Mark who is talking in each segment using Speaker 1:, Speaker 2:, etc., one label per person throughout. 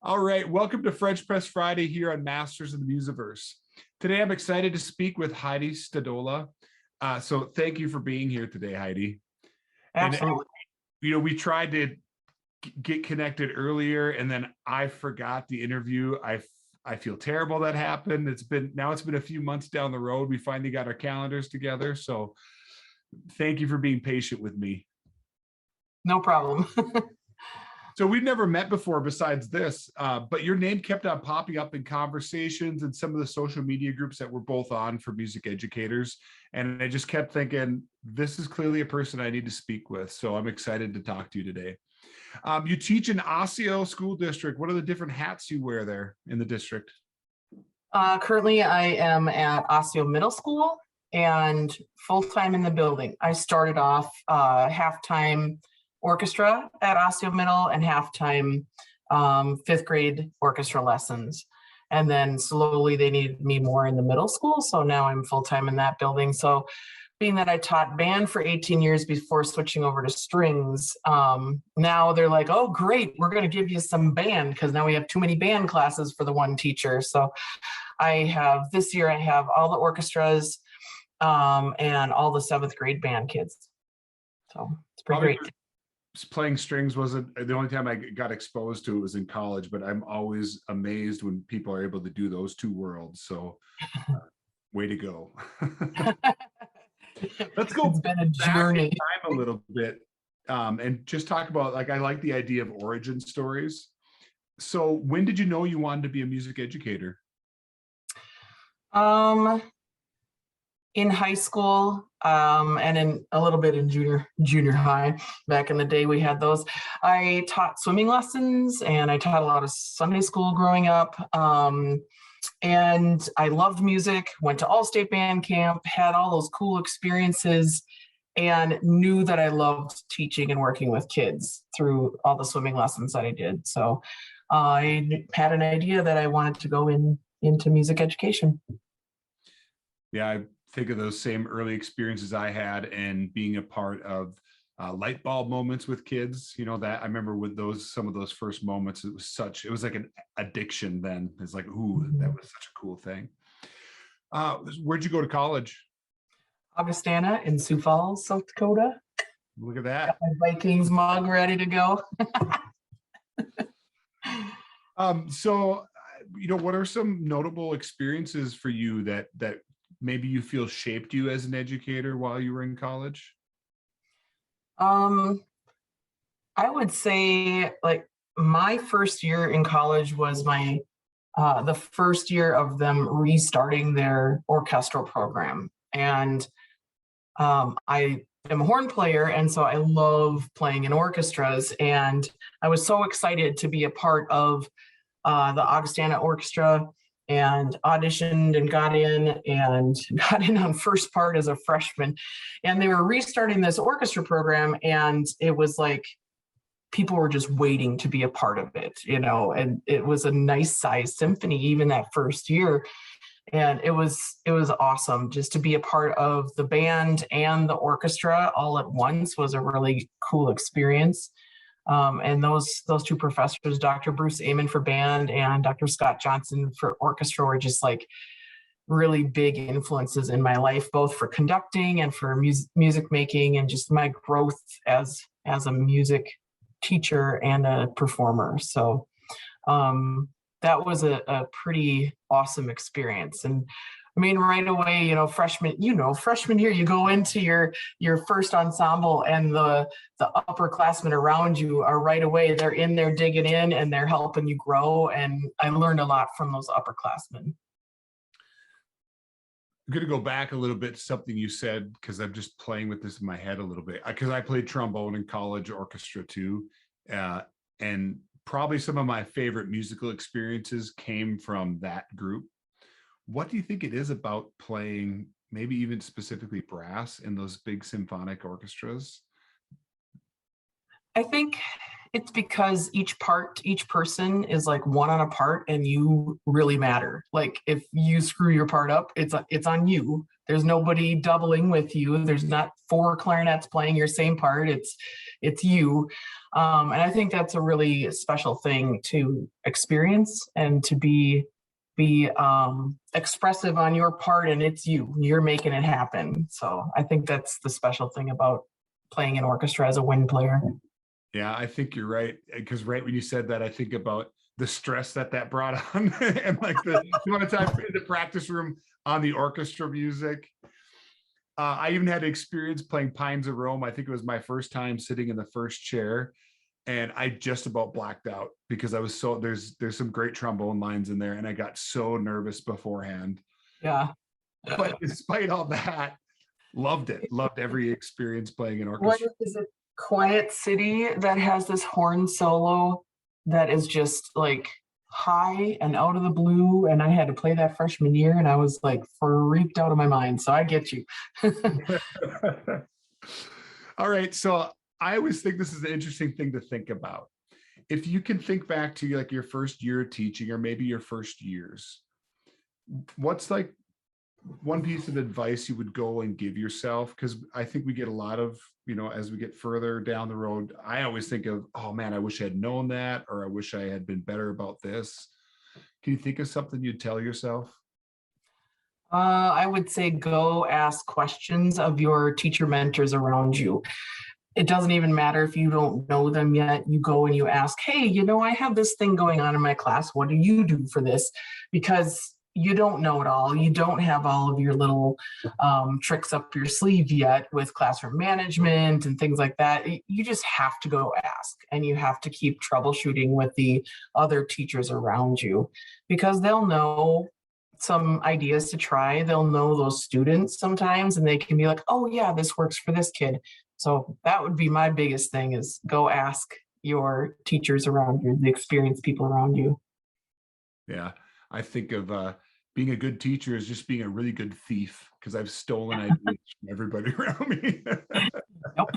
Speaker 1: All right, welcome to French Press Friday here on Masters of the Musiverse. Today, I'm excited to speak with Heidi Stodola. So thank you for being here today, Heidi.
Speaker 2: Absolutely.
Speaker 1: And, we tried to get connected earlier, and then I forgot the interview. I feel terrible that happened. It's been a few months down the road. We finally got our calendars together. So thank you for being patient with me.
Speaker 2: No problem.
Speaker 1: So we've never met before besides this, but your name kept on popping up in conversations and some of the social media groups that we're both on for music educators. And I just kept thinking, this is clearly a person I need to speak with. So I'm excited to talk to you today. You teach in Osseo School District. What are the different hats you wear there in the district?
Speaker 2: Currently, I am at Osseo Middle School and full-time in the building. I started off half-time orchestra at Osseo Middle and half-time fifth grade orchestra lessons. And then slowly they needed me more in the middle school. So now I'm full-time in that building. So being that I taught band for 18 years before switching over to strings, now they're like, oh, great, we're going to give you some band because now we have too many band classes for the one teacher. So this year I have all the orchestras and all the seventh grade band kids. So it's pretty great.
Speaker 1: Playing strings wasn't the only time I got exposed to it was in college, but I'm always amazed when people are able to do those two worlds. So way to go. Let's go
Speaker 2: It's been a journey.
Speaker 1: Back in time a little bit and just talk about, I like the idea of origin stories. So when did you know you wanted to be a music educator?
Speaker 2: In high school, and in a little bit in junior high. Back in the day, we had those. I taught swimming lessons and I taught a lot of Sunday school growing up. And I loved music, went to all-state band camp, had all those cool experiences, and knew that I loved teaching and working with kids through all the swimming lessons that I did. So I had an idea that I wanted to go into music education.
Speaker 1: Yeah, I think of those same early experiences I had and being a part of light bulb moments with kids, that I remember with some of those first moments, it was like an addiction then. It's like, ooh, that was such a cool thing. Where'd you go to college?
Speaker 2: Augustana in Sioux Falls, South Dakota.
Speaker 1: Look at that.
Speaker 2: Got my Vikings mug ready to go.
Speaker 1: So, what are some notable experiences for you that maybe you feel shaped you as an educator while you were in college?
Speaker 2: I would say like my first year in college was the first year of them restarting their orchestral program. And I am a horn player, and so I love playing in orchestras. And I was so excited to be a part of the Augustana Orchestra and auditioned and got in on first part as a freshman. And they were restarting this orchestra program, and it was like people were just waiting to be a part of it, and it was a nice sized symphony even that first year. And it was awesome just to be a part of the band and the orchestra all at once. Was a really cool experience. And those two professors, Dr. Bruce Amon for band and Dr. Scott Johnson for orchestra, were just like really big influences in my life, both for conducting and for music making, and just my growth as a music teacher and a performer. So that was a pretty awesome experience. And I mean, right away, freshman year, you go into your first ensemble, and the upperclassmen around you are right away, they're in there digging in and they're helping you grow. And I learned a lot from those upperclassmen.
Speaker 1: I'm going to go back a little bit to something you said, because I'm just playing with this in my head a little bit, because I played trombone in college orchestra too. And probably some of my favorite musical experiences came from that group. What do you think it is about playing, maybe even specifically brass, in those big symphonic orchestras?
Speaker 2: I think it's because each person is like one on a part, and you really matter. Like if you screw your part up, it's on you. There's nobody doubling with you. There's not four clarinets playing your same part. It's you. And I think that's a really special thing to experience and to be expressive on your part, and it's you're making it happen. So I think that's the special thing about playing an orchestra as a wind player.
Speaker 1: Yeah, I think you're right. Because right when you said that, I think about the stress that brought on and like the amount of time in the practice room on the orchestra music. I even had experience playing Pines of Rome. I think it was my first time sitting in the first chair, and I just about blacked out because I was so there's some great trombone lines in there, and I got so nervous beforehand.
Speaker 2: Yeah.
Speaker 1: But despite all that, loved it. Loved every experience playing an
Speaker 2: What
Speaker 1: orchestra.
Speaker 2: is it? Quiet City that has this horn solo that is just like high and out of the blue. And I had to play that freshman year, and I was like freaked out of my mind. So I get you.
Speaker 1: All right. So I always think this is an interesting thing to think about. If you can think back to like your first year of teaching, or maybe your first years, what's like one piece of advice you would go and give yourself? Because I think we get a lot of, as we get further down the road, I always think of, oh man, I wish I had known that, or I wish I had been better about this. Can you think of something you'd tell yourself?
Speaker 2: I would say go ask questions of your teacher mentors around you. It doesn't even matter if you don't know them yet. You go and you ask, hey, I have this thing going on in my class. What do you do for this? Because you don't know it all. You don't have all of your little tricks up your sleeve yet with classroom management and things like that. You just have to go ask, and you have to keep troubleshooting with the other teachers around you, because they'll know some ideas to try. They'll know those students sometimes, and they can be like, oh yeah, this works for this kid. So that would be my biggest thing, is go ask your teachers around you, the experienced people around you.
Speaker 1: Yeah. I think of being a good teacher as just being a really good thief, because I've stolen ideas from everybody around me.
Speaker 2: Nope.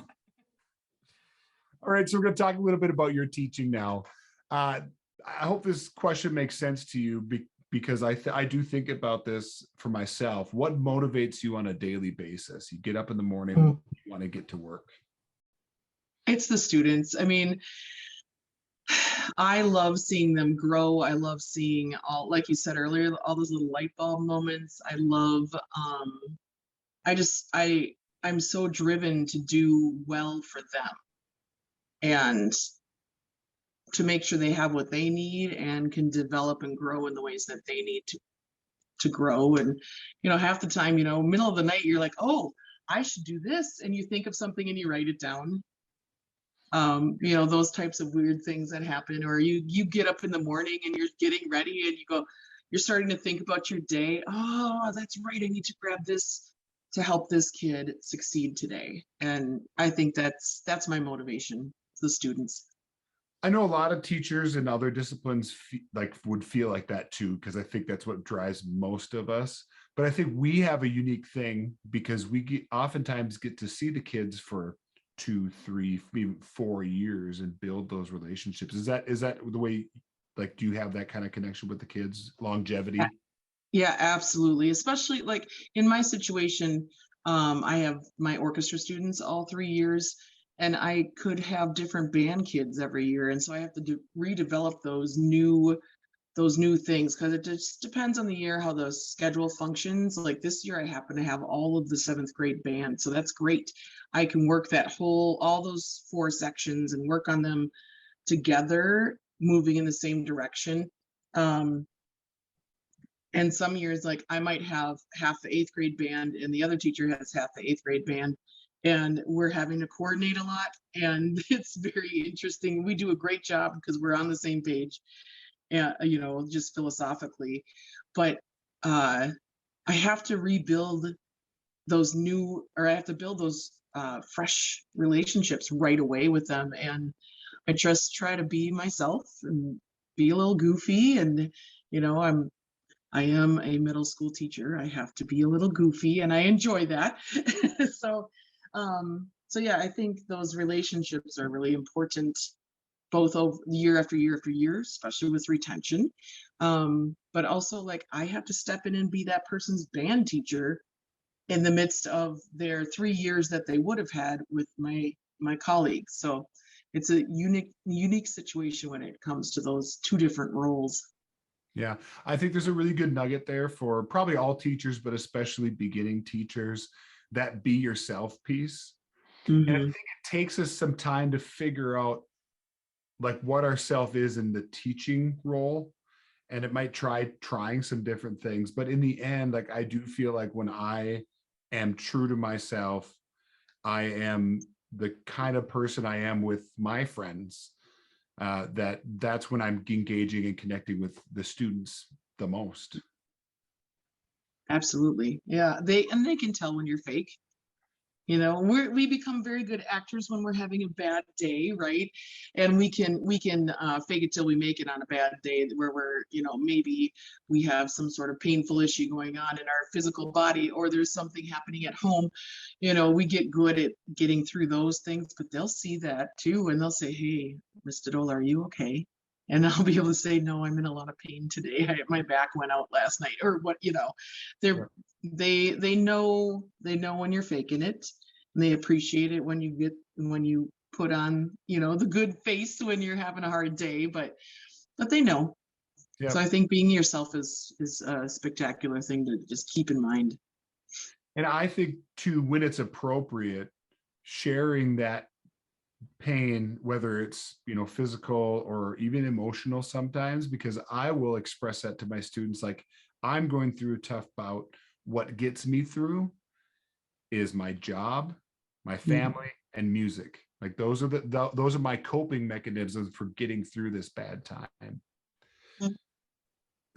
Speaker 1: All right. So we're going to talk a little bit about your teaching now. I hope this question makes sense to you, because I do think about this for myself. What motivates you on a daily basis? You get up in the morning, you want to get to work.
Speaker 3: It's the students. I mean, I love seeing them grow. I love seeing all, like you said earlier, all those little light bulb moments. I love, I'm so driven to do well for them and to make sure they have what they need and can develop and grow in the ways that they need to grow. And, half the time, middle of the night, you're like, oh, I should do this. And you think of something and you write it down. Those types of weird things that happen, or you get up in the morning and you're getting ready and you're starting to think about your day. Oh, that's right. I need to grab this to help this kid succeed today. And I think that's my motivation, the students.
Speaker 1: I know a lot of teachers in other disciplines would feel like that too, because I think that's what drives most of us. But I think we have a unique thing because we oftentimes get to see the kids for 2, 3, maybe 4 years and build those relationships. Is that the way, like, do you have that kind of connection with the kids, longevity?
Speaker 3: Yeah, absolutely. Especially like in my situation, I have my orchestra students all 3 years, and I could have different band kids every year. And so I have to redevelop those new things, because it just depends on the year how the schedule functions. Like this year I happen to have all of the 7th grade band, so that's great. I can work all those 4 sections and work on them together, moving in the same direction. And some years, like I might have half the 8th grade band and the other teacher has half the 8th grade band, and we're having to coordinate a lot, and it's very interesting. We do a great job because we're on the same page, just philosophically. But I have to rebuild I have to build those fresh relationships right away with them. And I just try to be myself and be a little goofy. And, I am a middle school teacher. I have to be a little goofy, and I enjoy that. So yeah, I think those relationships are really important, both over year after year after year, especially with retention. But also, like, I have to step in and be that person's band teacher in the midst of their 3 years that they would have had with my colleagues. So it's a unique situation when it comes to those two different roles.
Speaker 1: Yeah, I think there's a really good nugget there for probably all teachers, but especially beginning teachers, that be yourself piece. And I think it takes us some time to figure out like what our self is in the teaching role. And it might trying some different things. But in the end, like I do feel like when I am true to myself, I am the kind of person I am with my friends. That's when I'm engaging and connecting with the students the most.
Speaker 3: Absolutely. Yeah. They can tell when you're fake. You know, we become very good actors when we're having a bad day, right? And we can fake it till we make it on a bad day where we're, you know, maybe we have some sort of painful issue going on in our physical body, or there's something happening at home. You know, we get good at getting through those things, but they'll see that too, and they'll say, "Hey, Miss Stodola, are you okay?" And I'll be able to say, "No, I'm in a lot of pain today. My back went out last night," or what, you know. They're they know when you're faking it, and they appreciate it when you put on, you know, the good face when you're having a hard day, but they know.
Speaker 1: Yeah.
Speaker 3: So I think being yourself is a spectacular thing to just keep in mind.
Speaker 1: And I think too, when it's appropriate, sharing that pain, whether it's, you know, physical or even emotional sometimes, because I will express that to my students, like, I'm going through a tough bout. What gets me through is my job, my family, and music. Like those are my coping mechanisms for getting through this bad time.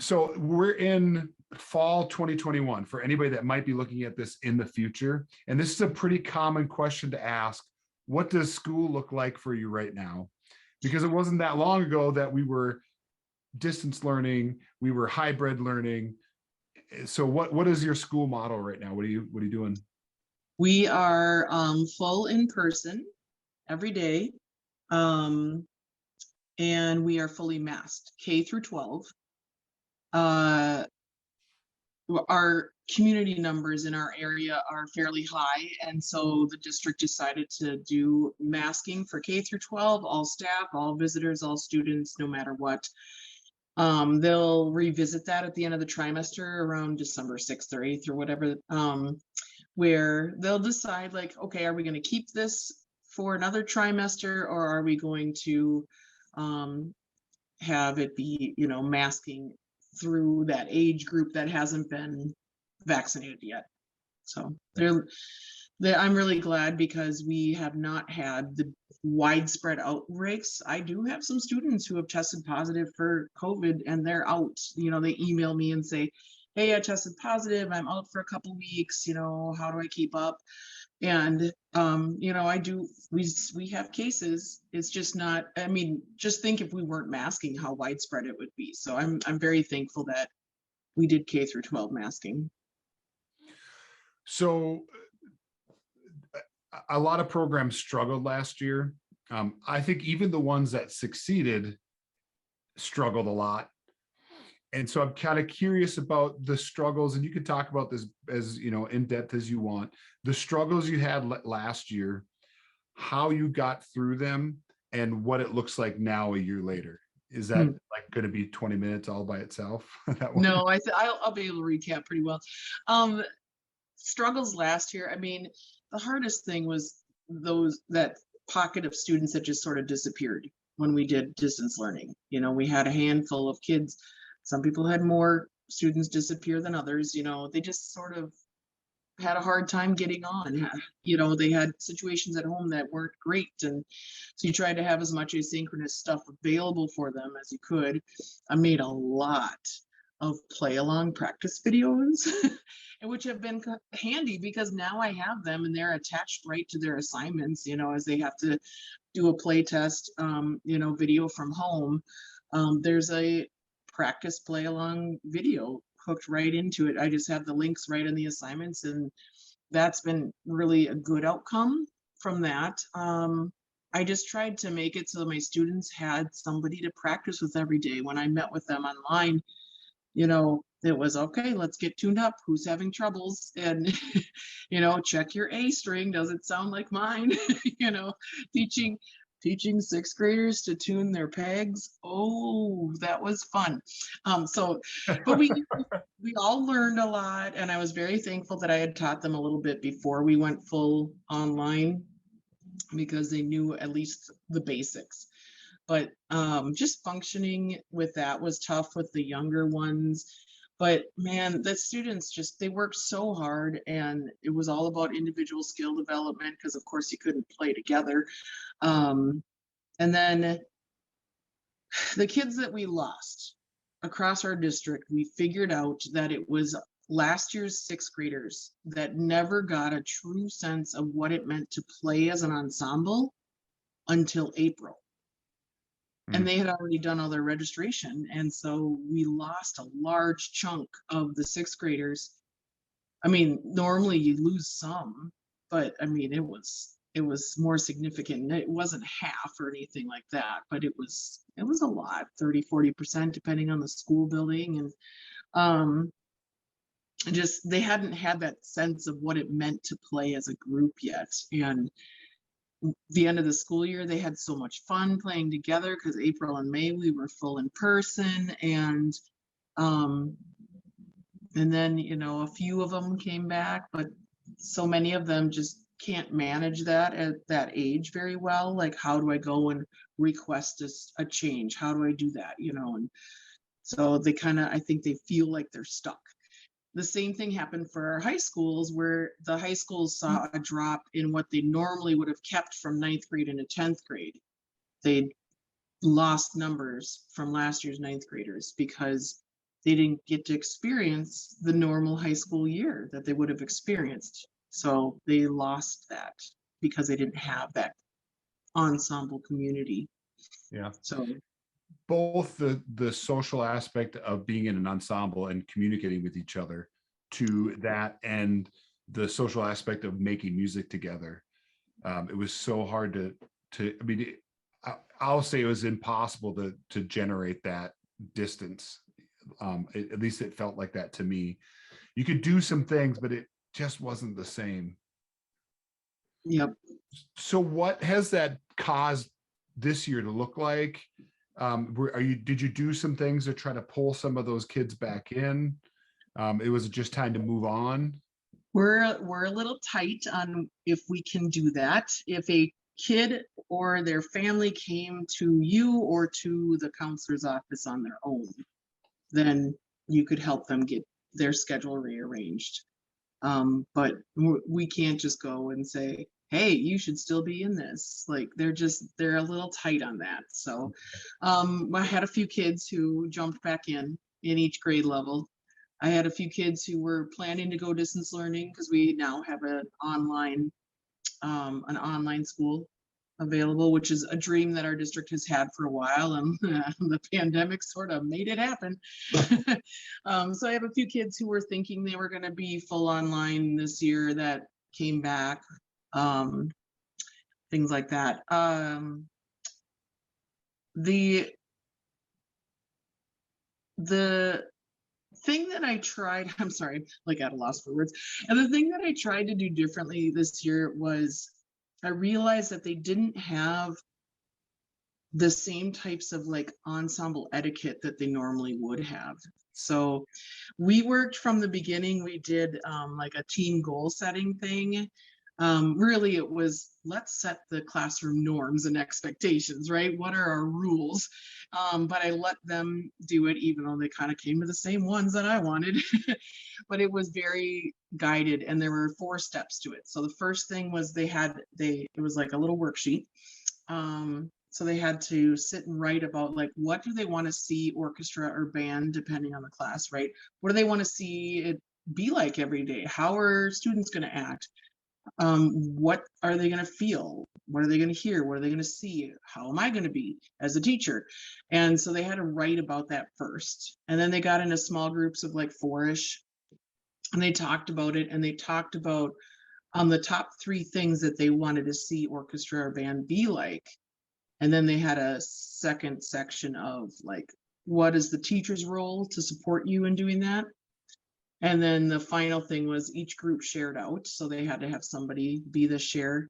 Speaker 1: So we're in fall 2021 for anybody that might be looking at this in the future. And this is a pretty common question to ask. What does school look like for you right now? Because it wasn't that long ago that we were distance learning, we were hybrid learning. So what is your school model right now? What are you doing?
Speaker 3: We are full in person every day. And we are fully masked, K through 12. Our community numbers in our area are fairly high, and so the district decided to do masking for K through 12, all staff, all visitors, all students, no matter what. They'll revisit that at the end of the trimester around December 6th or 8th or whatever, where they'll decide like, okay, are we going to keep this for another trimester, or are we going to have it be, you know, masking through that age group that hasn't been vaccinated yet. So I'm really glad because we have not had the widespread outbreaks. I do have some students who have tested positive for COVID and they're out. You know, they email me and say, "Hey, I tested positive. I'm out for a couple weeks. You know, how do I keep up?" And you know, we have cases. It's just not, I mean, just think if we weren't masking how widespread it would be. So I'm very thankful that we did K through 12 masking.
Speaker 1: So a lot of programs struggled last year. I think even the ones that succeeded struggled a lot. And so I'm kind of curious about the struggles, and you can talk about this as, you know, in depth as you want, the struggles you had last year, how you got through them, and what it looks like now a year later. Is that like going to be 20 minutes all by itself?
Speaker 3: No, I'll be able to recap pretty well. Struggles last year. I mean, the hardest thing was that pocket of students that just sort of disappeared when we did distance learning. You know, we had a handful of kids. Some people had more students disappear than others. You know, they just sort of had a hard time getting on. You know, they had situations at home that weren't great. And so you tried to have as much asynchronous stuff available for them as you could. I made a lot of play along practice videos, which have been handy because now I have them and they're attached right to their assignments, you know, as they have to do a play test, you know, video from home. There's a practice play along video hooked right into it. I just have the links right in the assignments, and that's been really a good outcome from that. I just tried to make it so my students had somebody to practice with every day. When I met with them online, you know, it was, okay, let's get tuned up. Who's having troubles? And, check your A string. Does it sound like mine? Teaching sixth graders to tune their pegs. Oh, that was fun. But we all learned a lot, and I was very thankful that I had taught them a little bit before we went full online, because they knew at least the basics. But just functioning with that was tough with the younger ones. But man, the students they worked so hard, and it was all about individual skill development, because of course you couldn't play together. And then the kids that we lost across our district, we figured out that it was last year's sixth graders that never got a true sense of what it meant to play as an ensemble until April. And they had already done all their registration. And so we lost a large chunk of the sixth graders. I mean, normally you lose some, but I mean, it was more significant. It wasn't half or anything like that, but it was a lot, 30-40%, depending on the school building. And they hadn't had that sense of what it meant to play as a group yet. And the end of the school year, they had so much fun playing together, because April and May we were full in person, and then a few of them came back, but so many of them just can't manage that at that age very well. Like, how do I go and request a change? How do I do that? And so they I think they feel like they're stuck. The same thing happened for our high schools, where the high schools saw a drop in what they normally would have kept from ninth grade into 10th grade. They lost numbers from last year's ninth graders because they didn't get to experience the normal high school year that they would have experienced. So they lost that because they didn't have that ensemble community.
Speaker 1: Yeah.
Speaker 3: So
Speaker 1: both the social aspect of being in an ensemble and communicating with each other, to that, and the social aspect of making music together. It was so hard to I mean, I'll say it was impossible to generate that distance. At least it felt like that to me. You could do some things, but it just wasn't the same.
Speaker 3: Yep.
Speaker 1: So what has that caused this year to look like? Did you do some things to try to pull some of those kids back in? It was just time to move on.
Speaker 3: We're a little tight on if we can do that. If a kid or their family came to you or to the counselor's office on their own, then you could help them get their schedule rearranged. But we can't just go and say, hey, you should still be in this. Like, they're a little tight on that. So I had a few kids who jumped back in each grade level. I had a few kids who were planning to go distance learning, because we now have an online school available, which is a dream that our district has had for a while, and the pandemic sort of made it happen. So I have a few kids who were thinking they were going to be full online this year that came back, things like that. The thing that I tried, I'm sorry, like at a loss for words. And the thing that I tried to do differently this year was, I realized that they didn't have the same types of like ensemble etiquette that they normally would have. So we worked from the beginning, we did like a team goal setting thing. Really, it was, let's set the classroom norms and expectations, right? What are our rules? But I let them do it, even though they kind of came to the same ones that I wanted. But it was very guided, and there were 4 steps to it. So the first thing was it was like a little worksheet. So they had to sit and write about, like, what do they want to see orchestra or band, depending on the class, right? What do they want to see it be like every day? How are students going to act? What are they going to feel? What are they going to hear? What are they going to see? How am I going to be as a teacher? And so they had to write about that first. And then they got into small groups of like 4-ish, and they talked about it, and they talked about the top 3 things that they wanted to see orchestra or band be like. And then they had a second section of like what is the teacher's role to support you in doing that? And then the final thing was each group shared out. So they had to have somebody be the share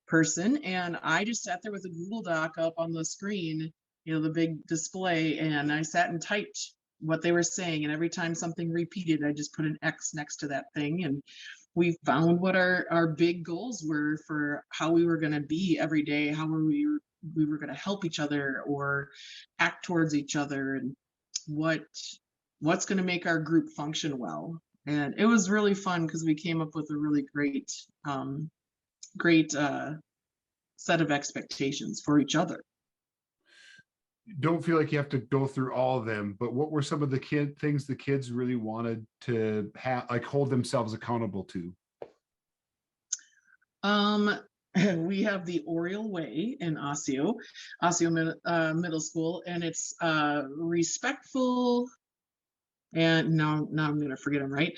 Speaker 3: person. And I just sat there with a Google Doc up on the screen, the big display, and I sat and typed what they were saying. And every time something repeated, I just put an X next to that thing. And we found what our big goals were for how we were going to be every day, how we were going to help each other or act towards each other, and what's going to make our group function well. And it was really fun because we came up with a really great set of expectations for each other.
Speaker 1: Don't feel like you have to go through all of them, but what were some of the things the kids really wanted to have, like hold themselves accountable to?
Speaker 3: We have the Oriole Way in Osseo Middle School, and it's respectful. And now I'm going to forget them, right?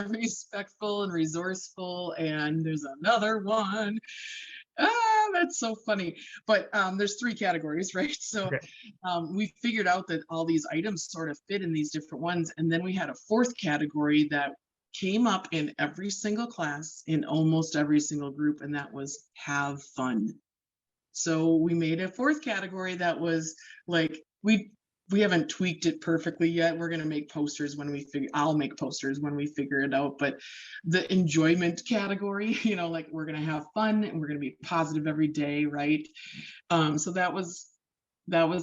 Speaker 3: Respectful and resourceful. And there's another one. That's so funny. But there's 3 categories, right? So okay. We figured out that all these items sort of fit in these different ones. And then we had a 4th category that came up in every single class, in almost every single group, and that was have fun. So we made a 4th category that was like, we haven't tweaked it perfectly yet. We're going to make posters when I'll make posters when we figure it out. But the enjoyment category, like we're going to have fun and we're going to be positive every day, right? So that was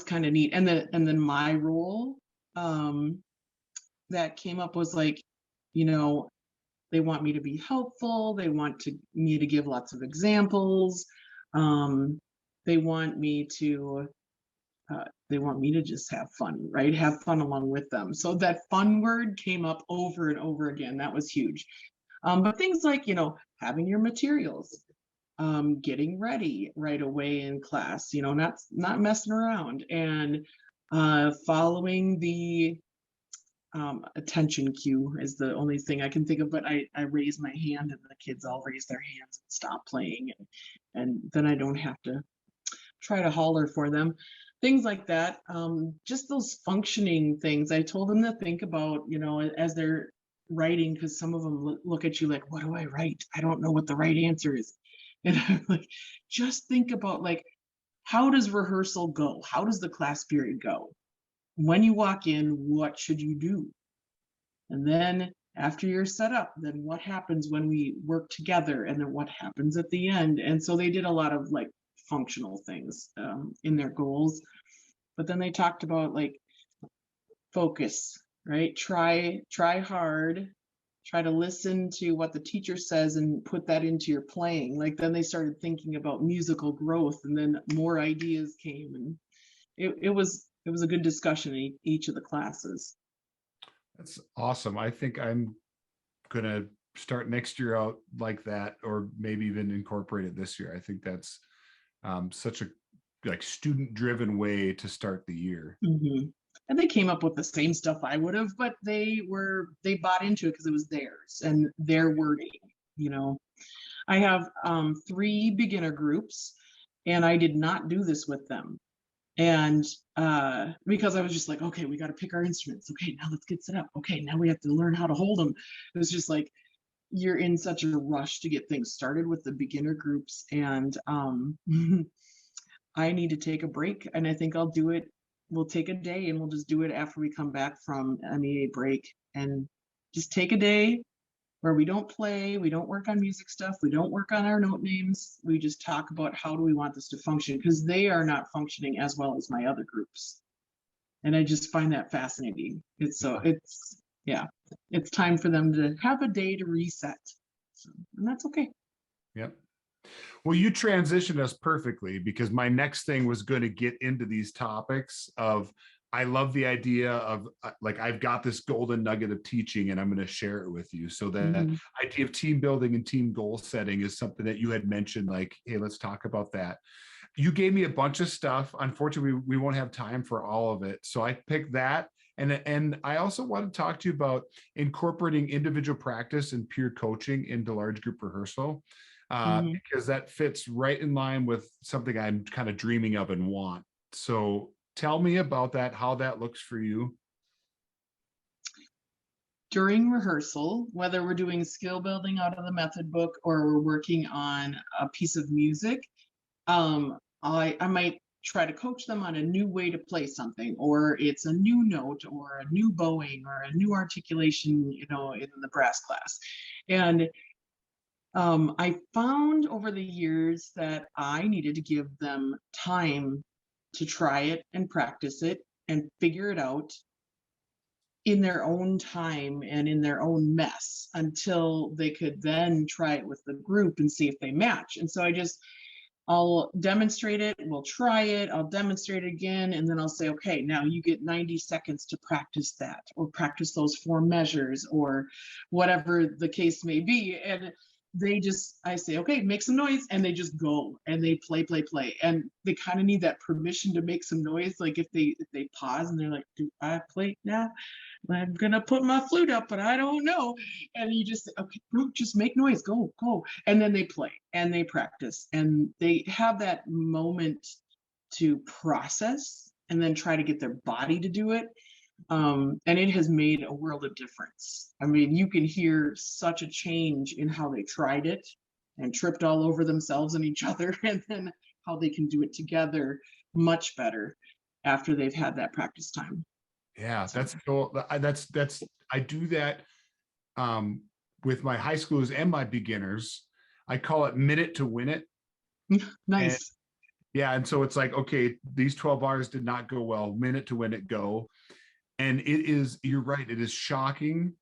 Speaker 3: kind of neat. And then my role that came up was like, they want me to be helpful. They want me to give lots of examples. They want me to just have fun, right? Have fun along with them. So that fun word came up over and over again. That was huge. But things like, having your materials, getting ready right away in class, not messing around, and following the attention cue is the only thing I can think of. But I raise my hand and the kids all raise their hands and stop playing. And then I don't have to try to holler for them. Things like that, just those functioning things. I told them to think about, as they're writing, because some of them look at you like, what do I write? I don't know what the right answer is. And I'm like, just think about, like, how does rehearsal go? How does the class period go? When you walk in, what should you do? And then after you're set up, then what happens when we work together? And then what happens at the end? And so they did a lot of like functional things in their goals. But then they talked about like focus, right? Try hard, try to listen to what the teacher says and put that into your playing. Like then they started thinking about musical growth, and then more ideas came, and it was a good discussion in each of the classes.
Speaker 1: That's awesome. I think I'm gonna start next year out like that, or maybe even incorporate it this year. I think that's such a student-driven way to start the year.
Speaker 3: Mm-hmm. And they came up with the same stuff I would have, but they bought into it because it was theirs and their wording. I have 3 beginner groups, and I did not do this with them. And because I was just like, okay, we got to pick our instruments. Okay, now let's get set up. Okay, now we have to learn how to hold them. It was just like, you're in such a rush to get things started with the beginner groups. And I need to take a break, and I think I'll do it. We'll take a day and we'll just do it after we come back from MEA break, and just take a day where we don't play, we don't work on music stuff, we don't work on our note names. We just talk about how do we want this to function, because they are not functioning as well as my other groups. And I just find that fascinating. It's time for them to have a day to reset. So, and that's okay.
Speaker 1: Yep. Well, you transitioned us perfectly, because my next thing was going to get into these topics of, I love the idea of like, I've got this golden nugget of teaching and I'm going to share it with you. So that idea of team building and team goal setting is something that you had mentioned, like, hey, let's talk about that. You gave me a bunch of stuff. Unfortunately, we won't have time for all of it. So I picked that. And I also want to talk to you about incorporating individual practice and peer coaching into large group rehearsal. Because that fits right in line with something I'm kind of dreaming of and want. So tell me about that, how that looks for you.
Speaker 3: During rehearsal, whether we're doing skill building out of the method book or we're working on a piece of music, I might try to coach them on a new way to play something, or it's a new note or a new bowing or a new articulation, in the brass class. And I found over the years that I needed to give them time to try it and practice it and figure it out in their own time and in their own mess until they could then try it with the group and see if they match. And so I'll demonstrate it, we'll try it, I'll demonstrate it again, and then I'll say, okay, now you get 90 seconds to practice that, or practice those 4 measures, or whatever the case may be. And I say, okay, make some noise, and they just go and they play. And they kind of need that permission to make some noise. Like if they pause and they're like, do I play now? I'm gonna put my flute up, but I don't know. And you just, okay, no, just make noise, go. And then they play and they practice and they have that moment to process and then try to get their body to do it. And it has made a world of difference. I mean, you can hear such a change in how they tried it and tripped all over themselves and each other, and then how they can do it together much better after they've had that practice time.
Speaker 1: Yeah, that's I do that with my high schoolers and my beginners. I call it minute to win it.
Speaker 3: Nice.
Speaker 1: And, yeah, and so it's like, okay, these 12 bars did not go well. Minute to win it, go. And you're right, it is shocking.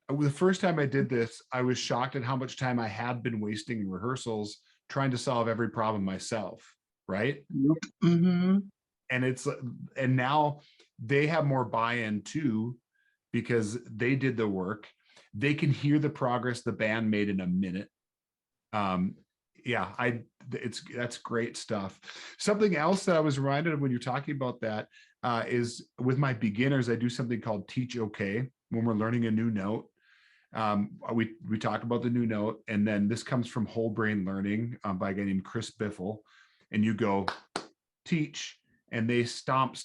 Speaker 1: The first time I did this, I was shocked at how much time I had been wasting in rehearsals trying to solve every problem myself, right?
Speaker 3: Yep. Mm-hmm.
Speaker 1: And now they have more buy-in too, because they did the work. They can hear the progress the band made in a minute. That's great stuff. Something else that I was reminded of when you're talking about that is with my beginners, I do something called Teach Okay when we're learning a new note. We talk about the new note, and then this comes from Whole Brain Learning by a guy named Chris Biffle, and you go teach, and they stomp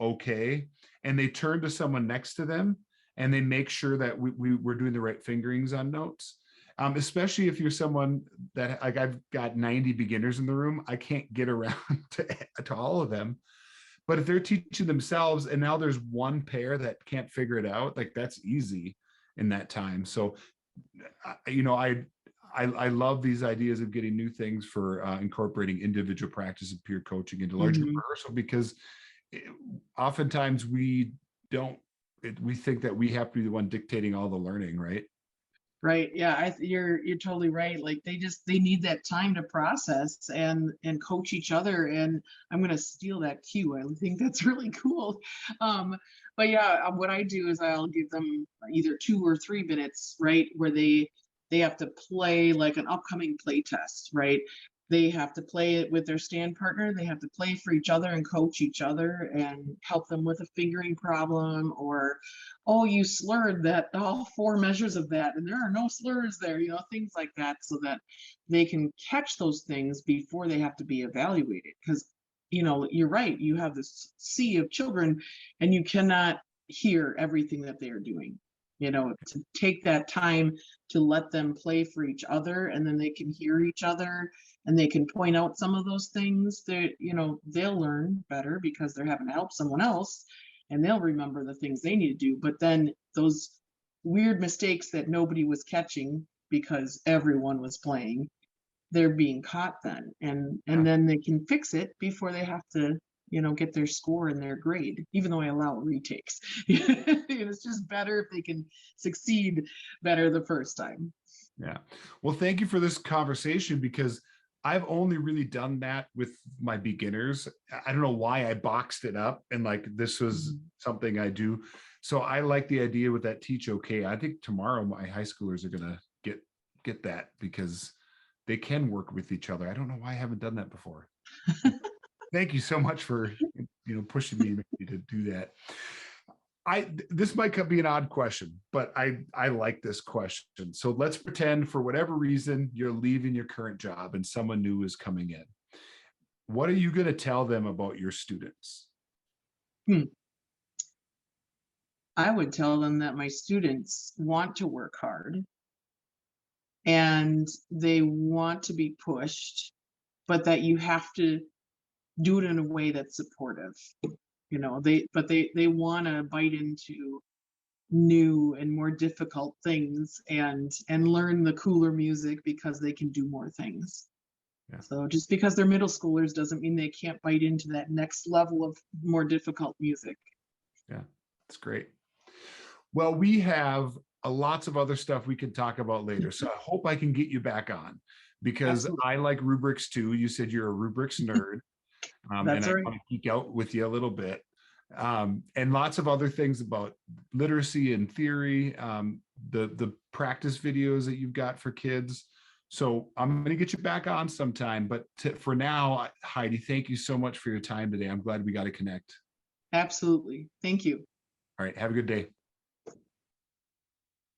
Speaker 1: okay, and they turn to someone next to them and they make sure that we're doing the right fingerings on notes. Especially if you're someone that, like, I've got 90 beginners in the room, I can't get around to all of them. But if they're teaching themselves and now there's one pair that can't figure it out, like, that's easy in that time. So, I love these ideas of getting new things for incorporating individual practice and peer coaching into larger rehearsal, because oftentimes we think that we have to be the one dictating all the learning, right?
Speaker 3: Right. Yeah, you're totally right. Like they need that time to process and coach each other. And I'm going to steal that cue. I think that's really cool. But yeah, what I do is I'll give them either 2 or 3 minutes, right, where they have to play like an upcoming play test, right? They have to play it with their stand partner. They have to play for each other and coach each other and help them with a fingering problem, or, oh, you slurred that, all 4 measures of that, and there are no slurs there, things like that, so that they can catch those things before they have to be evaluated. Because, you're right, you have this sea of children and you cannot hear everything that they are doing. To take that time to let them play for each other, and then they can hear each other and they can point out some of those things that, they'll learn better because they're having to help someone else, and they'll remember the things they need to do. But then those weird mistakes that nobody was catching because everyone was playing, they're being caught then. And then they can fix it before they have to, get their score and their grade, even though I allow retakes. It's just better if they can succeed better the first time.
Speaker 1: Yeah. Well, thank you for this conversation, because I've only really done that with my beginners. I don't know why I boxed it up and like this was something I do. So I like the idea with that Teach Okay. I think tomorrow my high schoolers are gonna get that, because they can work with each other. I don't know why I haven't done that before. Thank you so much for pushing me to do that. This might be an odd question, but I like this question. So let's pretend for whatever reason you're leaving your current job and someone new is coming in. What are you going to tell them about your students?
Speaker 3: I would tell them that my students want to work hard and they want to be pushed, but that you have to do it in a way that's supportive. You know, they want to bite into new and more difficult things and learn the cooler music because they can do more things.
Speaker 1: Yeah.
Speaker 3: So just because they're middle schoolers doesn't mean they can't bite into that next level of more difficult music.
Speaker 1: Yeah, that's great. Well, we have lots of other stuff we could talk about later. So I hope I can get you back on because
Speaker 3: Absolutely.
Speaker 1: I like rubrics too. You said you're a rubrics nerd. And I
Speaker 3: That's right.
Speaker 1: want to geek out with you a little bit. And lots of other things about literacy and theory, the practice videos that you've got for kids. So I'm going to get you back on sometime. But for now, Heidi, thank you so much for your time today. I'm glad we got to connect.
Speaker 3: Absolutely. Thank you.
Speaker 1: All right. Have a good day.